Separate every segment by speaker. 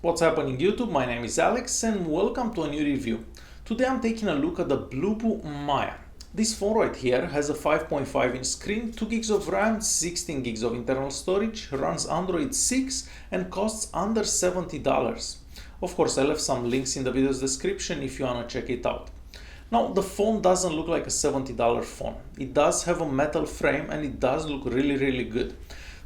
Speaker 1: What's happening YouTube? My name is Alex and welcome to a new review. Today I'm taking a look at the Bluboo Maya. This phone right here has a 5.5-inch screen, 2 gigs of RAM, 16 gigs of internal storage, runs Android 6 and costs under $70. Of course, I'll have some links in the video's description if you wanna check it out. Now, the phone doesn't look like a $70 phone. It does have a metal frame and it does look really good.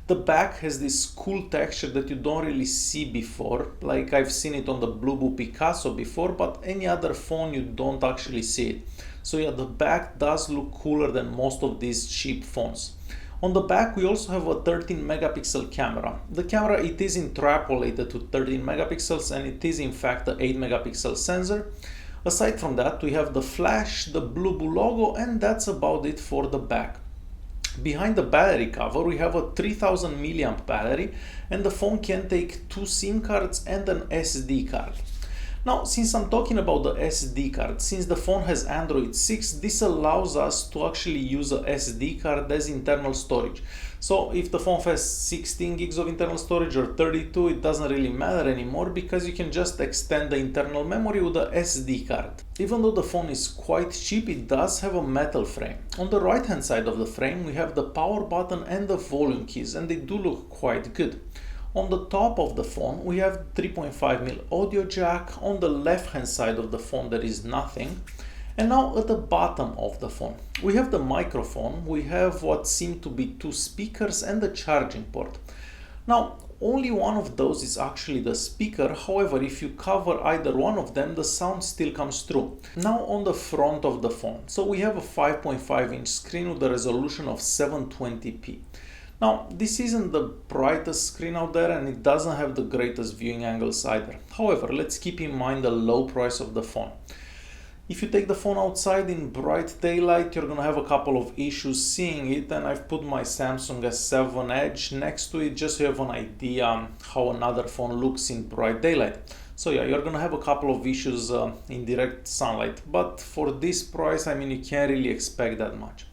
Speaker 1: The back has this cool texture that you don't really see before, like I've seen it on the Bluboo Picasso before, but any other phone you don't actually see it. So yeah, the back does look cooler than most of these cheap phones. On the back we also have a 13 megapixel camera. The camera, it is interpolated to 13 megapixels and it is in fact an 8 megapixel sensor. Aside from that, we have the flash, the Bluboo logo, and that's about it for the back. Behind the battery cover, we have a 3000 milliamp battery, and the phone can take 2 SIM cards and an SD card. Now, since I'm talking about the SD card, since the phone has Android 6, this allows us to actually use a SD card as internal storage. So if the phone has 16 gigs of internal storage or 32, it doesn't really matter anymore because you can just extend the internal memory with the SD card. Even though the phone is quite cheap, it does have a metal frame. On the right hand side of the frame, we have the power button and the volume keys, and they do look quite good. On the top of the phone, we have 3.5mm audio jack. On the left hand side of the phone, there is nothing. And now at the bottom of the phone, we have the microphone. We have what seem to be 2 speakers and the charging port. Now, only one of those is actually the speaker. However, if you cover either one of them, the sound still comes through. Now on the front of the phone, so we have a 5.5-inch screen with a resolution of 720p. Now, this isn't the brightest screen out there and it doesn't have the greatest viewing angles either. However, let's keep in mind the low price of the phone. If you take the phone outside in bright daylight, you're gonna have a couple of issues seeing it, and I've put my Samsung S7 Edge next to it just so you have an idea how another phone looks in bright daylight. So yeah, you're gonna have a couple of issues in direct sunlight, but for this price, I mean, you can't really expect that much.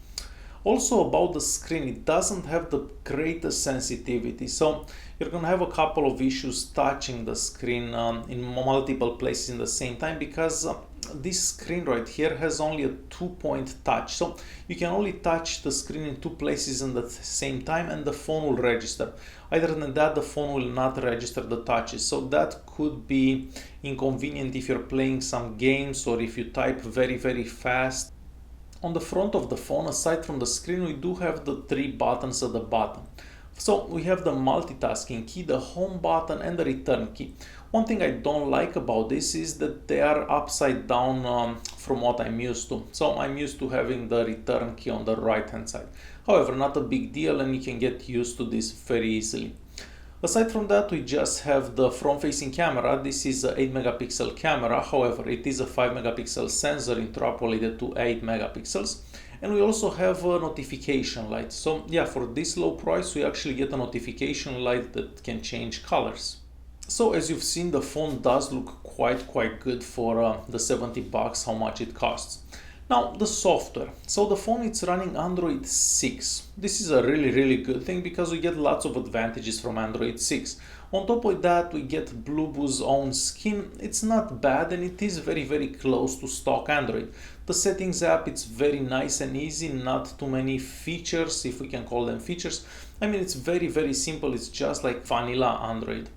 Speaker 1: Also about the screen, it doesn't have the greatest sensitivity, so you're gonna have a couple of issues touching the screen in multiple places in the same time because this screen right here has only a 2-point touch, so you can only touch the screen in 2 places at the same time and the phone will register. Other than that, the phone will not register the touches, so that could be inconvenient if you're playing some games or if you type very fast. On the front of the phone, aside from the screen, we do have the 3 buttons at the bottom. So we have the multitasking key, the home button and the return key. One thing I don't like about this is that they are upside down from what I'm used to. So I'm used to having the return key on the right hand side. However, not a big deal and you can get used to this very easily. Aside from that, we just have the front-facing camera. This is an 8 megapixel camera. However, it is a 5 megapixel sensor interpolated to 8 megapixels. And we also have a notification light. So yeah, for this low price, we actually get a notification light that can change colors. So as you've seen, the phone does look quite good for the $70, how much it costs. Now, the software. So the phone is running Android 6. This is a really good thing because we get lots of advantages from Android 6. On top of that, we get Bluboo's own skin. It's not bad and it is very close to stock Android. The settings app, it's very nice and easy, not too many features, if we can call them features. I mean, it's very simple. It's just like vanilla Android.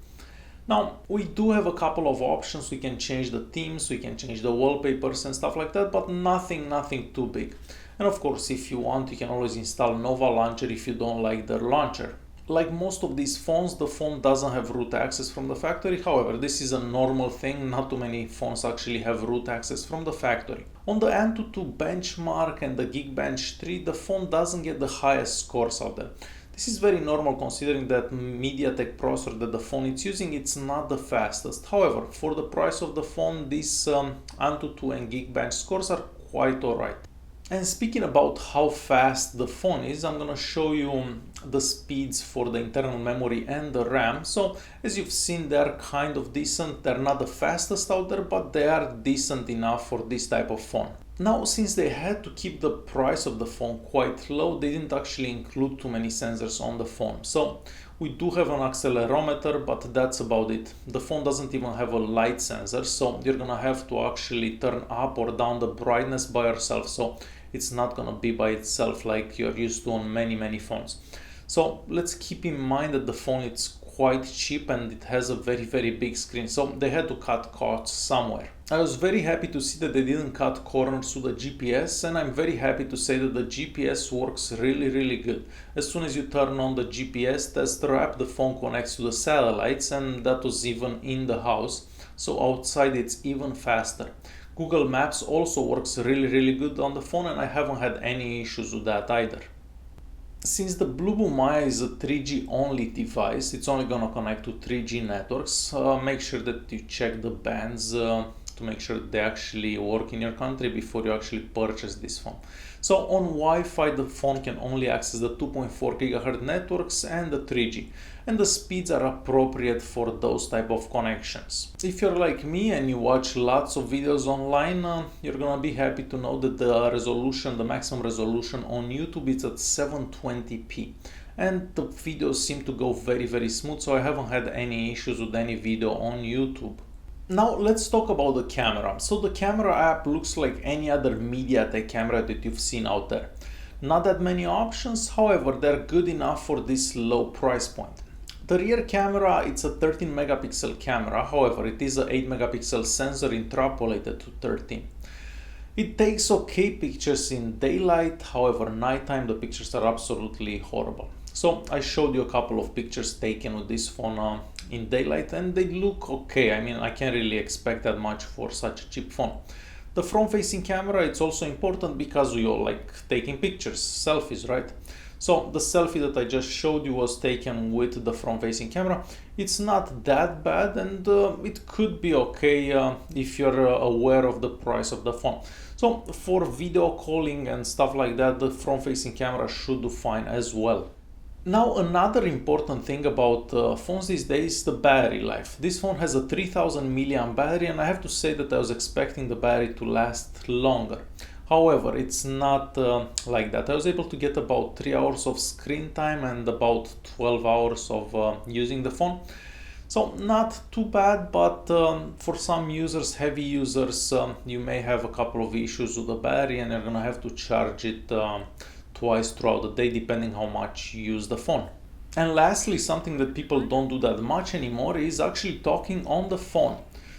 Speaker 1: Now, we do have a couple of options. We can change the themes, we can change the wallpapers and stuff like that, but nothing too big. And of course, if you want, you can always install Nova Launcher if you don't like their launcher. Like most of these phones, the phone doesn't have root access from the factory. However, this is a normal thing. Not too many phones actually have root access from the factory. On the Antutu benchmark and the Geekbench 3, the phone doesn't get the highest scores out there. This is very normal considering that MediaTek processor that the phone is using, it's not the fastest. However, for the price of the phone, these Antutu and Geekbench scores are quite alright. And speaking about how fast the phone is, I'm gonna show you the speeds for the internal memory and the RAM. So as you've seen, they're kind of decent. They're not the fastest out there, but they are decent enough for this type of phone. Now, since they had to keep the price of the phone quite low, they didn't actually include too many sensors on the phone. So we do have an accelerometer, but that's about it. The phone doesn't even have a light sensor, so you're gonna have to actually turn up or down the brightness by yourself. So it's not gonna be by itself like you're used to on many phones. So let's keep in mind that the phone is quite cheap and it has a very big screen, so they had to cut costs somewhere. I was very happy to see that they didn't cut corners to the GPS, and I'm very happy to say that the GPS works really good. As soon as you turn on the GPS tester app, the phone connects to the satellites, and that was even in the house, so outside it's even faster. Google Maps also works really good on the phone, and I haven't had any issues with that either. Since the Bluboo Maya is a 3G only device, it's only gonna connect to 3G networks. Make sure that you check the bands to make sure that they actually work in your country before you actually purchase this phone. So on Wi-Fi, the phone can only access the 2.4 GHz networks and the 3G, and the speeds are appropriate for those type of connections. If you're like me and you watch lots of videos online, you're gonna be happy to know that the resolution, the maximum resolution on YouTube is at 720p. And the videos seem to go very smooth, so I haven't had any issues with any video on YouTube. Now let's talk about the camera. So the camera app looks like any other MediaTek camera that you've seen out there. Not that many options, however, they're good enough for this low price point. The rear camera, it's a 13 megapixel camera, however, it is an 8 megapixel sensor interpolated to 13. It takes okay pictures in daylight, however, nighttime the pictures are absolutely horrible. So I showed you a couple of pictures taken with this phone in daylight, and they look okay. I mean, I can't really expect that much for such a cheap phone. The front-facing camera, it's also important because we all like taking pictures, selfies, right? So the selfie that I just showed you was taken with the front-facing camera. It's not that bad, and it could be okay if you're aware of the price of the phone. So for video calling and stuff like that, the front-facing camera should do fine as well. Now, another important thing about phones these days is the battery life. This phone has a 3000 mAh battery, and I have to say that I was expecting the battery to last longer. However, it's not like that. I was able to get about 3 hours of screen time and about 12 hours of using the phone. So not too bad, but for some users, heavy users, you may have a couple of issues with the battery, and you're gonna have to charge it twice throughout the day, depending how much you use the phone. And lastly, something that people don't do that much anymore is actually talking on the phone.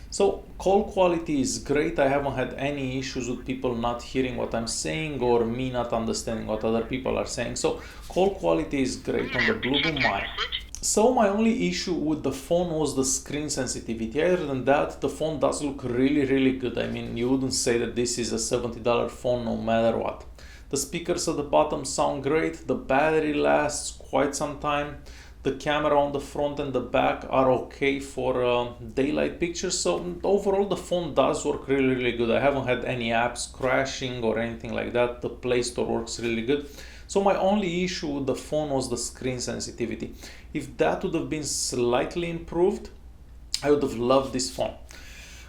Speaker 1: So call quality is great. I haven't had any issues with people not hearing what I'm saying or me not understanding what other people are saying. So call quality is great on the Bluboo Maya. So my only issue with the phone was the screen sensitivity. Other than that, the phone does look really good. I mean, you wouldn't say that this is a $70 phone no matter what. The speakers at the bottom sound great, the battery lasts quite some time, the camera on the front and the back are okay for daylight pictures, so overall the phone does work really good. I haven't had any apps crashing or anything like that. The Play Store works really good. So my only issue with the phone was the screen sensitivity. If that would have been slightly improved, I would have loved this phone.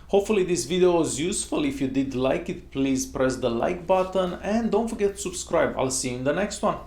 Speaker 1: Hopefully this video was useful. If you did like it, please press the like button and don't forget to subscribe. I'll see you in the next one.